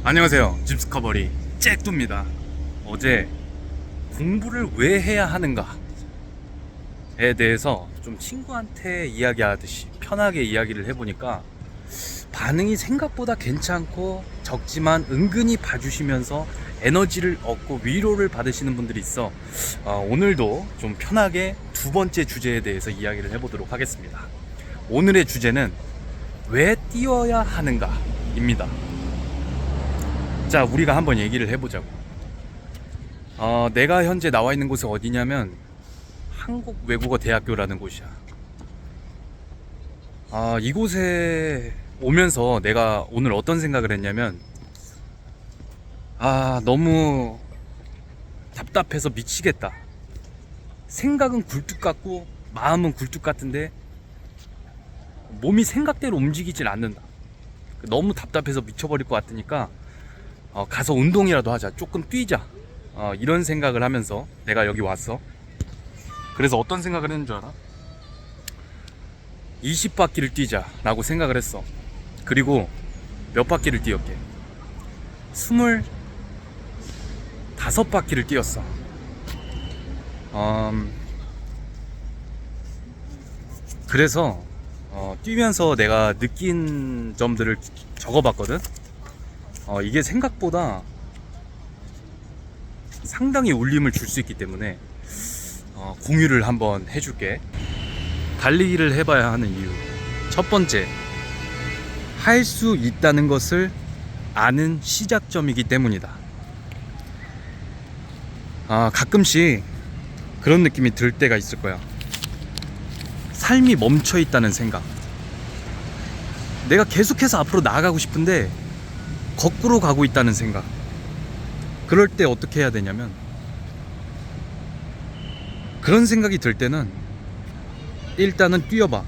안녕하세요. 집스커버리 잭두입니다. 어제 공부를 왜 해야 하는가에 대해서 좀 친구한테 이야기하듯이 편하게 이야기를 해보니까 반응이 생각보다 괜찮고, 적지만 은근히 봐주시면서 에너지를 얻고 위로를 받으시는 분들이 있어. 오늘도 좀 편하게 두 번째 주제에 대해서 이야기를 해보도록 하겠습니다. 오늘의 주제는 왜 뛰어야 하는가 입니다. 자, 우리가 한번 얘기를 해보자고. 내가 현재 나와 있는 곳은 어디냐면 한국외국어대학교라는 곳이야. 이곳에 오면서 내가 오늘 어떤 생각을 했냐면, 너무 답답해서 미치겠다. 생각은 굴뚝 같고 마음은 굴뚝 같은데 몸이 생각대로 움직이질 않는다. 너무 답답해서 미쳐버릴 것 같으니까 가서 운동이라도 하자, 조금 뛰자, 이런 생각을 하면서 내가 여기 왔어. 그래서 어떤 생각을 했는 줄 알아? 20바퀴를 뛰자 라고 생각을 했어. 그리고 몇 바퀴를 뛰었게? 25바퀴를 뛰었어. 그래서 뛰면서 내가 느낀 점들을 적어봤거든. 이게 생각보다 상당히 울림을 줄 수 있기 때문에 공유를 한번 해줄게. 달리기를 해봐야 하는 이유. 첫 번째, 할 수 있다는 것을 아는 시작점이기 때문이다. 가끔씩 그런 느낌이 들 때가 있을 거야. 삶이 멈춰 있다는 생각. 내가 계속해서 앞으로 나아가고 싶은데 거꾸로 가고 있다는 생각. 그럴 때 어떻게 해야 되냐면, 그런 생각이 들 때는 일단은 뛰어봐.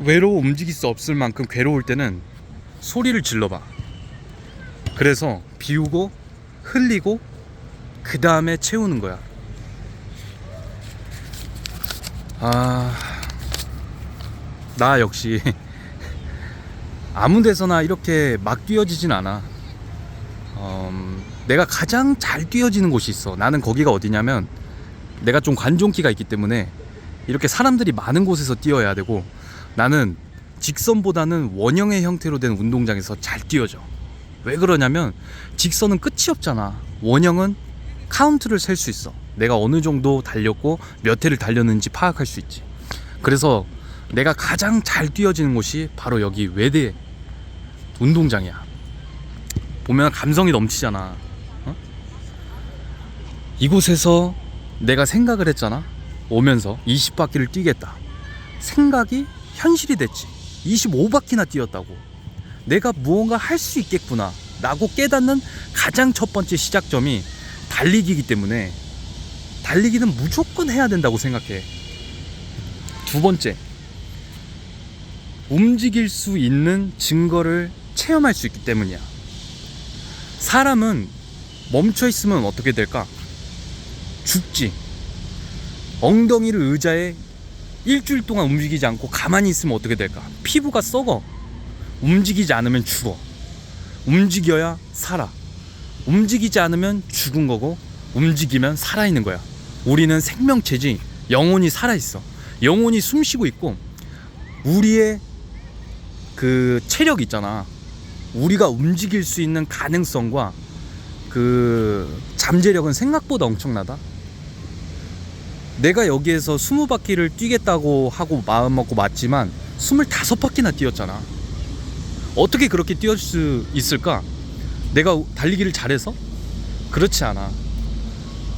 외로워 움직일 수 없을 만큼 괴로울 때는 소리를 질러봐. 그래서 비우고 흘리고 그 다음에 채우는 거야. 나 역시 아무 데서나 이렇게 막 뛰어지진 않아. 내가 가장 잘 뛰어지는 곳이 있어. 나는 거기가 어디냐면, 내가 좀 관종기가 있기 때문에 이렇게 사람들이 많은 곳에서 뛰어야 되고, 나는 직선보다는 원형의 형태로 된 운동장에서 잘 뛰어져. 왜 그러냐면, 직선은 끝이 없잖아. 원형은 카운트를 셀 수 있어. 내가 어느 정도 달렸고 몇 회를 달렸는지 파악할 수 있지. 그래서 내가 가장 잘 뛰어지는 곳이 바로 여기 외대 운동장이야. 보면 감성이 넘치잖아. 이곳에서 내가 생각을 했잖아. 오면서 20바퀴를 뛰겠다. 생각이 현실이 됐지. 25바퀴나 뛰었다고. 내가 무언가 할 수 있겠구나 라고 깨닫는 가장 첫 번째 시작점이 달리기이기 때문에 달리기는 무조건 해야 된다고 생각해. 두 번째, 움직일 수 있는 증거를 체험할 수 있기 때문이야. 사람은 멈춰 있으면 어떻게 될까? 죽지. 엉덩이를 의자에 일주일 동안 움직이지 않고 가만히 있으면 어떻게 될까? 피부가 썩어. 움직이지 않으면 죽어. 움직여야 살아. 움직이지 않으면 죽은 거고, 움직이면 살아있는 거야. 우리는 생명체지, 영혼이 살아있어. 영혼이 숨쉬고 있고, 우리의 그 체력 있잖아. 우리가 움직일 수 있는 가능성과 그 잠재력은 생각보다 엄청나다. 내가 여기에서 20바퀴를 뛰겠다고 하고 마음 먹고 맞지만 25바퀴나 뛰었잖아. 어떻게 그렇게 뛰을 수 있을까? 내가 달리기를 잘해서? 그렇지 않아.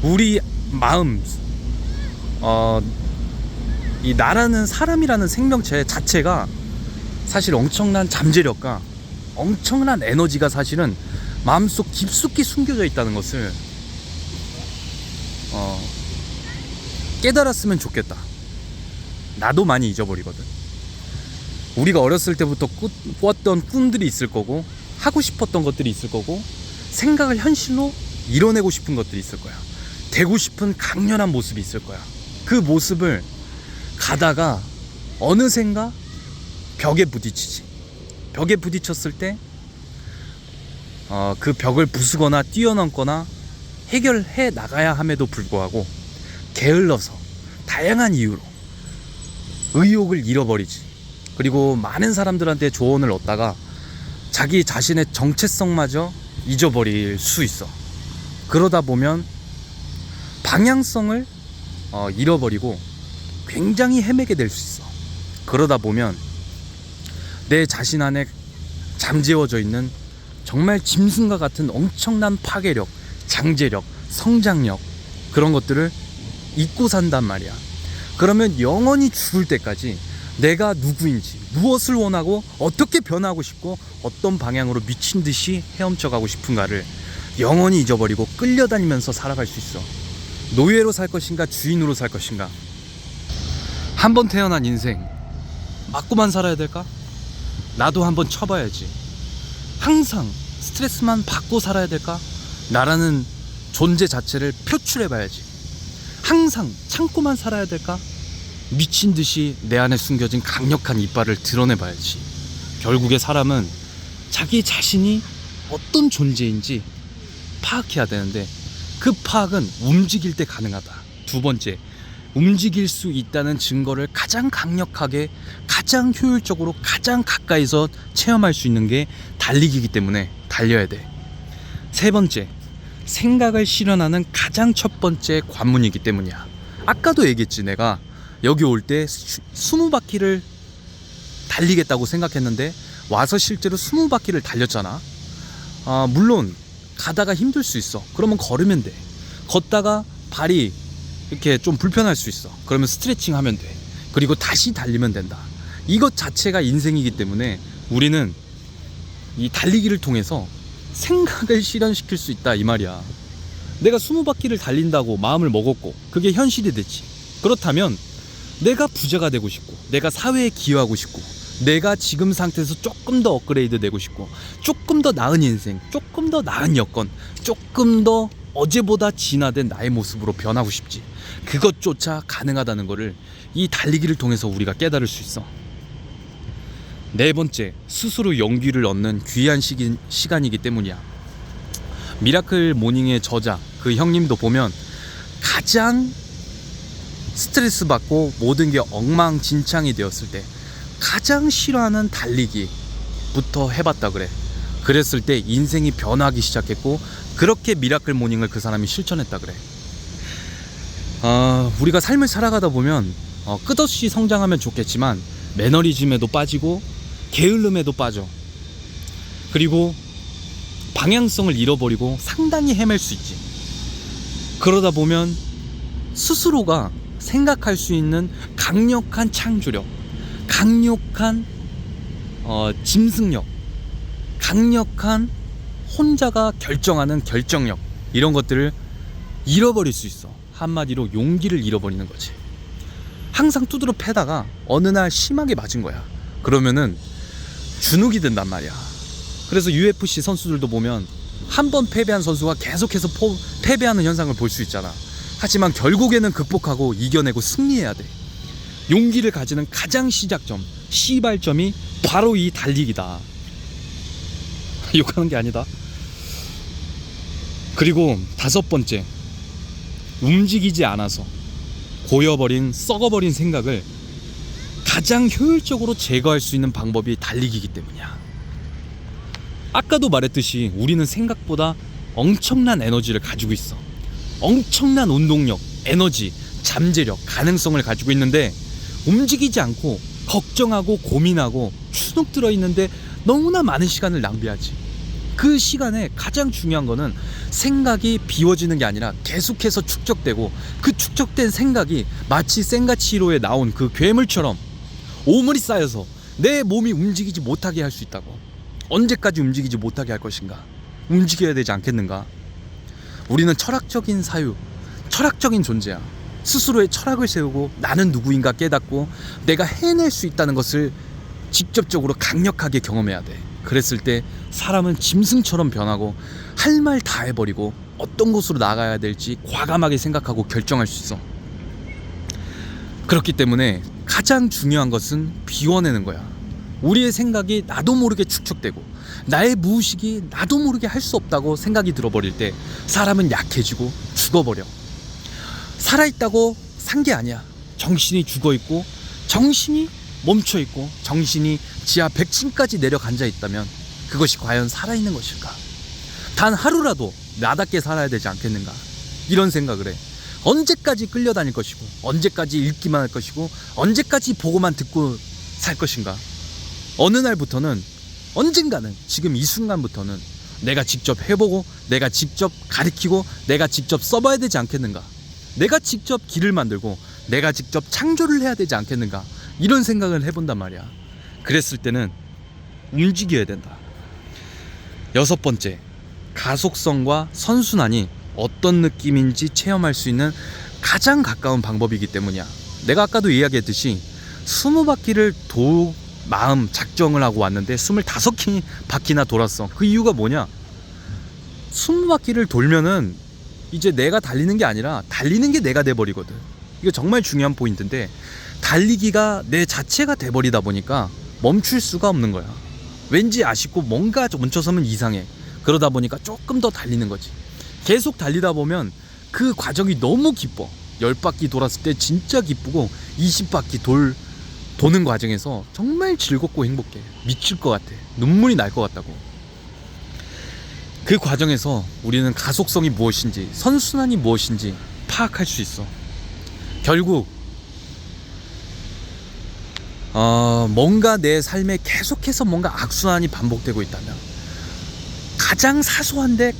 우리 마음, 이 나라는 사람이라는 생명체 자체가 사실 엄청난 잠재력과 엄청난 에너지가 사실은 마음속 깊숙이 숨겨져 있다는 것을 깨달았으면 좋겠다. 나도 많이 잊어버리거든. 우리가 어렸을 때부터 꿨던 꿈들이 있을 거고, 하고 싶었던 것들이 있을 거고, 생각을 현실로 이뤄내고 싶은 것들이 있을 거야. 되고 싶은 강렬한 모습이 있을 거야. 그 모습을 가다가 어느샌가 벽에 부딪히지. 벽에 부딪혔을 때 그 벽을 부수거나 뛰어넘거나 해결해 나가야 함에도 불구하고 게을러서 다양한 이유로 의욕을 잃어버리지. 그리고 많은 사람들한테 조언을 얻다가 자기 자신의 정체성마저 잊어버릴 수 있어. 그러다 보면 방향성을 잃어버리고 굉장히 헤매게 될 수 있어. 그러다 보면 내 자신 안에 잠재워져 있는 정말 짐승과 같은 엄청난 파괴력, 장제력, 성장력, 그런 것들을 잊고 산단 말이야. 그러면 영원히 죽을 때까지 내가 누구인지, 무엇을 원하고 어떻게 변하고 싶고 어떤 방향으로 미친 듯이 헤엄쳐가고 싶은가를 영원히 잊어버리고 끌려다니면서 살아갈 수 있어. 노예로 살 것인가 주인으로 살 것인가. 한 번 태어난 인생 맞고만 살아야 될까? 나도 한번 쳐봐야지. 항상 스트레스만 받고 살아야 될까? 나라는 존재 자체를 표출해봐야지. 항상 참고만 살아야 될까? 미친 듯이 내 안에 숨겨진 강력한 이빨을 드러내봐야지. 결국에 사람은 자기 자신이 어떤 존재인지 파악해야 되는데 그 파악은 움직일 때 가능하다. 두 번째, 움직일 수 있다는 증거를 가장 강력하게, 가장 효율적으로, 가장 가까이서 체험할 수 있는 게 달리기이기 때문에 달려야 돼. 세 번째, 생각을 실현하는 가장 첫 번째 관문이기 때문이야. 아까도 얘기했지. 내가 여기 올 때 20바퀴를 달리겠다고 생각했는데 와서 실제로 20바퀴를 달렸잖아. 물론 가다가 힘들 수 있어. 그러면 걸으면 돼. 걷다가 발이 이렇게 좀 불편할 수 있어. 그러면 스트레칭 하면 돼. 그리고 다시 달리면 된다. 이것 자체가 인생이기 때문에 우리는 이 달리기를 통해서 생각을 실현시킬 수 있다, 이 말이야. 내가 20바퀴를 달린다고 마음을 먹었고 그게 현실이 됐지. 그렇다면 내가 부자가 되고 싶고, 내가 사회에 기여하고 싶고, 내가 지금 상태에서 조금 더 업그레이드 되고 싶고, 조금 더 나은 인생, 조금 더 나은 여건, 조금 더 어제보다 진화된 나의 모습으로 변하고 싶지. 그것조차 가능하다는 것을 이 달리기를 통해서 우리가 깨달을 수 있어. 네 번째, 스스로 용기를 얻는 귀한 시간이기 때문이야. 미라클 모닝의 저자 그 형님도 보면 가장 스트레스 받고 모든 게 엉망진창이 되었을 때 가장 싫어하는 달리기부터 해봤다 그래. 그랬을 때 인생이 변하기 시작했고, 그렇게 미라클 모닝을 그 사람이 실천했다 그래. 우리가 삶을 살아가다 보면 끝없이 성장하면 좋겠지만 매너리즘에도 빠지고 게을름에도 빠져. 그리고 방향성을 잃어버리고 상당히 헤맬 수 있지. 그러다 보면 스스로가 생각할 수 있는 강력한 창조력, 강력한 짐승력, 강력한 혼자가 결정하는 결정력, 이런 것들을 잃어버릴 수 있어. 한마디로 용기를 잃어버리는 거지. 항상 두드러 패다가 어느 날 심하게 맞은 거야. 그러면은 주눅이 든단 말이야. 그래서 UFC 선수들도 보면 한 번 패배한 선수가 계속해서 패배하는 현상을 볼 수 있잖아. 하지만 결국에는 극복하고 이겨내고 승리해야 돼. 용기를 가지는 가장 시작점, 시발점이 바로 이 달리기다. 욕하는 게 아니다. 그리고 다섯 번째, 움직이지 않아서 고여버린, 썩어버린 생각을 가장 효율적으로 제거할 수 있는 방법이 달리기이기 때문이야. 아까도 말했듯이 우리는 생각보다 엄청난 에너지를 가지고 있어. 엄청난 운동력, 에너지, 잠재력, 가능성을 가지고 있는데 움직이지 않고 걱정하고 고민하고 추억 들어있는데 너무나 많은 시간을 낭비하지. 그 시간에 가장 중요한 거는 생각이 비워지는 게 아니라 계속해서 축적되고, 그 축적된 생각이 마치 센가치로에 나온 그 괴물처럼 오물이 쌓여서 내 몸이 움직이지 못하게 할 수 있다고. 언제까지 움직이지 못하게 할 것인가? 움직여야 되지 않겠는가? 우리는 철학적인 사유, 철학적인 존재야. 스스로의 철학을 세우고 나는 누구인가 깨닫고 내가 해낼 수 있다는 것을 직접적으로 강력하게 경험해야 돼. 그랬을 때 사람은 짐승처럼 변하고 할 말 다 해버리고 어떤 곳으로 나가야 될지 과감하게 생각하고 결정할 수 있어. 그렇기 때문에 가장 중요한 것은 비워내는 거야. 우리의 생각이 나도 모르게 축적되고 나의 무의식이 나도 모르게 할 수 없다고 생각이 들어버릴 때 사람은 약해지고 죽어버려. 살아있다고 산 게 아니야. 정신이 죽어있고 정신이 멈춰있고 정신이 지하 100층까지 내려앉아 있다면 그것이 과연 살아있는 것일까? 단 하루라도 나답게 살아야 되지 않겠는가? 이런 생각을 해. 언제까지 끌려다닐 것이고 언제까지 읽기만 할 것이고 언제까지 보고만 듣고 살 것인가? 어느 날부터는, 언젠가는, 지금 이 순간부터는 내가 직접 해보고 내가 직접 가르치고 내가 직접 써봐야 되지 않겠는가? 내가 직접 길을 만들고 내가 직접 창조를 해야 되지 않겠는가? 이런 생각을 해본단 말이야. 그랬을 때는 움직여야 된다. 6번째, 가속성과 선순환이 어떤 느낌인지 체험할 수 있는 가장 가까운 방법이기 때문이야. 내가 아까도 이야기했듯이 20바퀴를 마음 작정을 하고 왔는데 25바퀴나 돌았어. 그 이유가 뭐냐? 20바퀴를 돌면은 이제 내가 달리는 게 아니라 달리는 게 내가 돼버리거든. 이거 정말 중요한 포인트인데, 달리기가 내 자체가 돼버리다 보니까 멈출 수가 없는 거야. 왠지 아쉽고 뭔가 멈춰서면 이상해. 그러다 보니까 조금 더 달리는 거지. 계속 달리다 보면 그 과정이 너무 기뻐. 10바퀴 돌았을 때 진짜 기쁘고 20바퀴 도는 과정에서 정말 즐겁고 행복해. 미칠 것 같아. 눈물이 날 것 같다고. 그 과정에서 우리는 가속성이 무엇인지, 선순환이 무엇인지 파악할 수 있어. 결국 뭔가 내 삶에 계속해서 뭔가 악순환이 반복되고 있다면, 가장 사소한데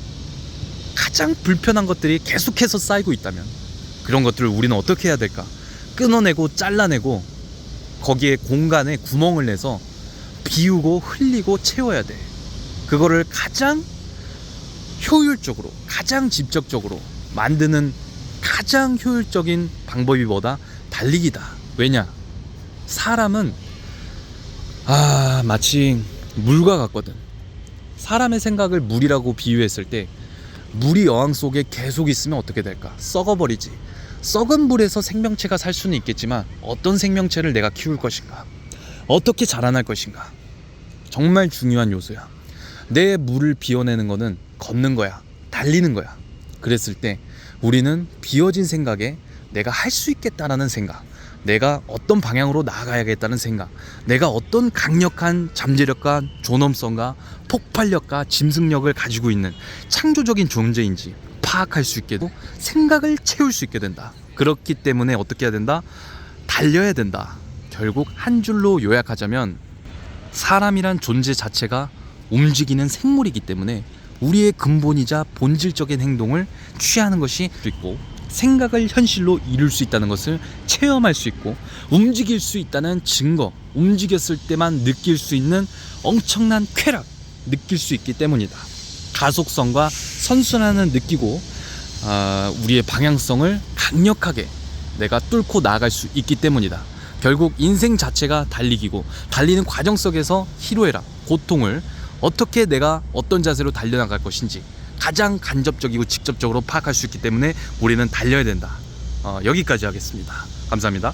가장 불편한 것들이 계속해서 쌓이고 있다면, 그런 것들을 우리는 어떻게 해야 될까? 끊어내고 잘라내고 거기에 공간에 구멍을 내서 비우고 흘리고 채워야 돼. 그거를 가장 효율적으로, 가장 직접적으로 만드는 가장 효율적인 방법이 뭐다? 달리기다. 왜냐? 사람은 마치 물과 같거든. 사람의 생각을 물이라고 비유했을 때, 물이 어항 속에 계속 있으면 어떻게 될까? 썩어버리지. 썩은 물에서 생명체가 살 수는 있겠지만 어떤 생명체를 내가 키울 것인가? 어떻게 자라날 것인가? 정말 중요한 요소야. 내 물을 비워내는 거는 걷는 거야. 달리는 거야. 그랬을 때 우리는 비워진 생각에 내가 할 수 있겠다라는 생각, 내가 어떤 방향으로 나아가야겠다는 생각, 내가 어떤 강력한 잠재력과 존엄성과 폭발력과 짐승력을 가지고 있는 창조적인 존재인지 파악할 수 있게 되고 생각을 채울 수 있게 된다. 그렇기 때문에 어떻게 해야 된다? 달려야 된다. 결국 한 줄로 요약하자면, 사람이란 존재 자체가 움직이는 생물이기 때문에 우리의 근본이자 본질적인 행동을 취하는 것이 있고, 생각을 현실로 이룰 수 있다는 것을 체험할 수 있고, 움직일 수 있다는 증거, 움직였을 때만 느낄 수 있는 엄청난 쾌락, 느낄 수 있기 때문이다. 가속성과 선순환을 느끼고 우리의 방향성을 강력하게 내가 뚫고 나아갈 수 있기 때문이다. 결국 인생 자체가 달리기고, 달리는 과정 속에서 희로애락, 고통을 어떻게 내가 어떤 자세로 달려나갈 것인지 가장 간접적이고 직접적으로 파악할 수 있기 때문에 우리는 달려야 된다. 여기까지 하겠습니다. 감사합니다.